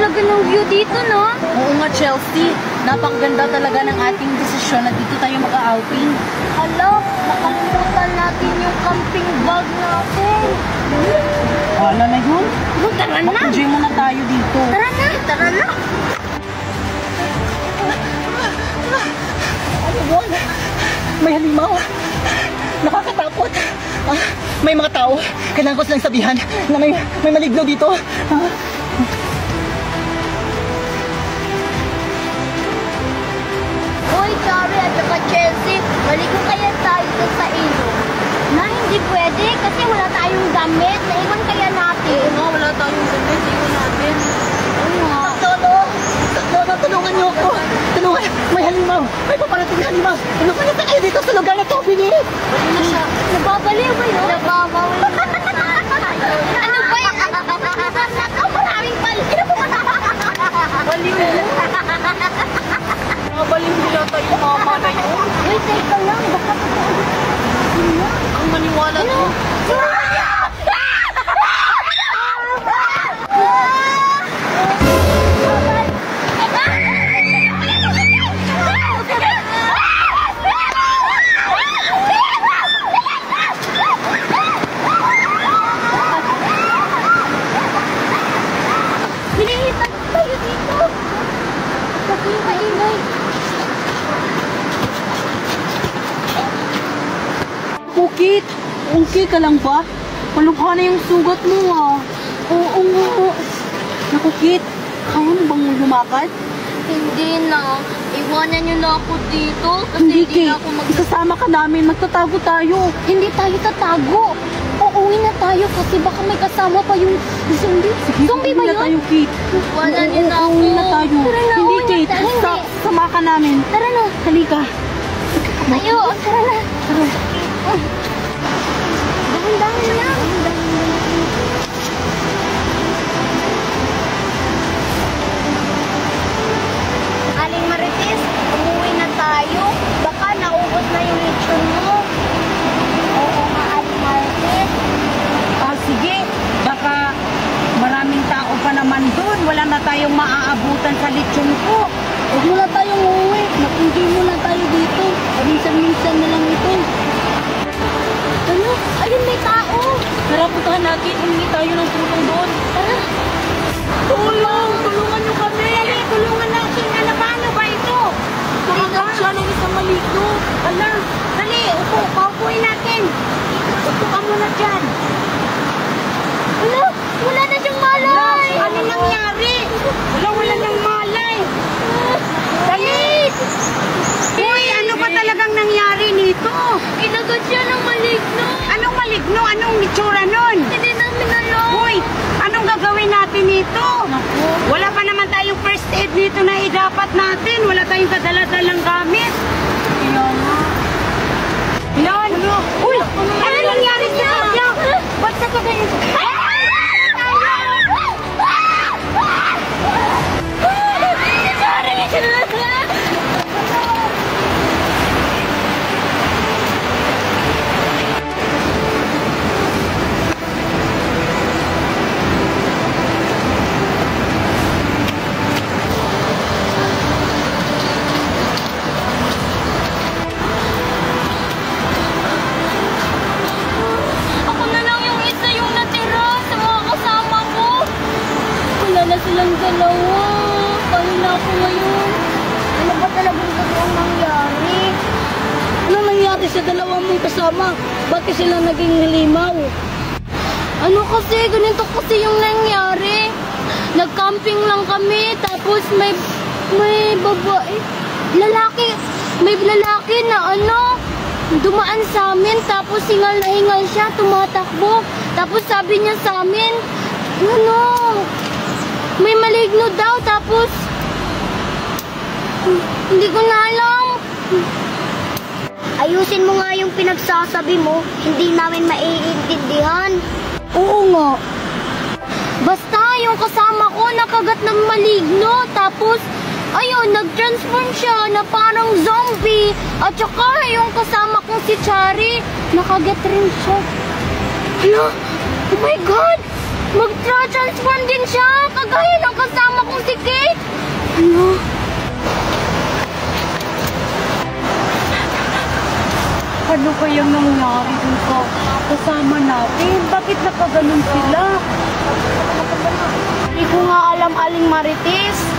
talaga ng view dito, no? Oo nga, Chelsea. Napakaganda talaga ng ating desisyon na dito tayo mag-outing. Hala, nakalimutan natin yung camping bag natin. Wala na yun. Tara na. Mag-enjoy muna tayo dito. Tara na, tara na. Ano ba? May halimaw. Nakakatakot. May mga tao. Kailangan ko silang sabihan na may maligno dito. Hoy, Chari at saka Chelsea, maligo kaya tayo dun sa ilog. Na hindi pwede kasi wala tayong damit. Naiwan kaya natin. Oo nga, wala tayong damit. Iwan natin. Oo nga. Tulungan niyo ako. Tulungan. May halimaw. May paparating na halimaw. Tulungan niyo tayo dito sa lugar na to. Bilis. Bali na siya. Nababaliw ba yun? Nababaliw. Ano ba yan? Maraming baliw. Baliw yun. Baliw nila tayo mama na yun. Wait, teka lang. Baka totoo. Ang maniwala to. Hinihintay tayo dito. Kasi yung maingay. Pukit, okay ka lang ba? Malubha na yung sugat mo ah. Oo nga. Naku, Kit, kaya mo bang lumakad? Hindi na. Iwanan niyo na ako dito kasi Hindi, hindi Kit. na ako Isasama ka namin. Magtatago tayo. Hindi tayo tatago. Uuwi na tayo kasi baka may kasama pa yung zombie. Zombie ba Uwi na tayo, yun? Kit. Iwanan niyo na ako. Uwi na tayo. Tara na, Hindi, uwi na Kit. tayo. Hindi. Sama ka namin. Tara na. Halika. Tayo. Tara na. Dahan-dahan lang. Aling Marites, umuwi na tayo. Baka naubos na yung lechon mo. Oo nga, Aling Marites. Sige. Baka maraming tao pa naman doon. Wala na tayong maaabutan sa lechon ko. Huwag muna tayong uuwi. Mag-enjoy muna tayo dito. Minsan-minsan na lang ito. Ano? Ayun, may tao. Tara, puntahan natin. Humingi tayo ng tulong doon. Tara. Tulong! Tulungan niyo kami! Dali, tulungan natin. Ano ba? Ano ba ito? Tumagat siya ng isang maligno. Ala, dali. Upo. Paupuin natin. Upo ka muna dyan. Ala, wala na siyang malay. Ano nangyari? Wala nang malay. Dali. Uy, ano ba talagang nangyari nito? Kinagat siya ng maligno. Anong maligno? Anong itsura nun? Hindi namin alam. Uy, anong gagawin natin nito? Wala pa naman tayong first aid dito na idapat natin. Wala tayong kadala-dalang gamit. Kaya nga. Yan. Uy, ano nangyari sa kanya? Ba't sa kanya? Ako na lang yung isa yung natira sa mga kasama ko. Wala na silang dalawa. Paano na ako ngayon? Ano ba talagang totoong nangyari? Ano nangyari sa dalawang mong kasama? Bakit sila naging halimaw? Ano kasi, ganito kasi yung nangyari. Nag-camping lang kami, tapos may babae, may lalaki na dumaan sa amin, tapos hingal na hingal siya, tumatakbo. Tapos sabi niya sa amin, may maligno daw, tapos hindi ko na alam. Ayusin mo nga yung pinagsasabi mo, hindi namin maiintindihan. Oo nga. Basta yung kasama ko nakagat ng maligno, tapos ayun, nag-transform siya na parang zombie. At saka yung kasama kong si Chari, nakagat rin siya. Hala, oh my God! Mag-transform din siya, kagaya ng kasama kong si Kate. Ano? Ano kayang nangyari dun sa kasama natin? Bakit nakaganon sila? Hindi ko nga alam, Aling Marites.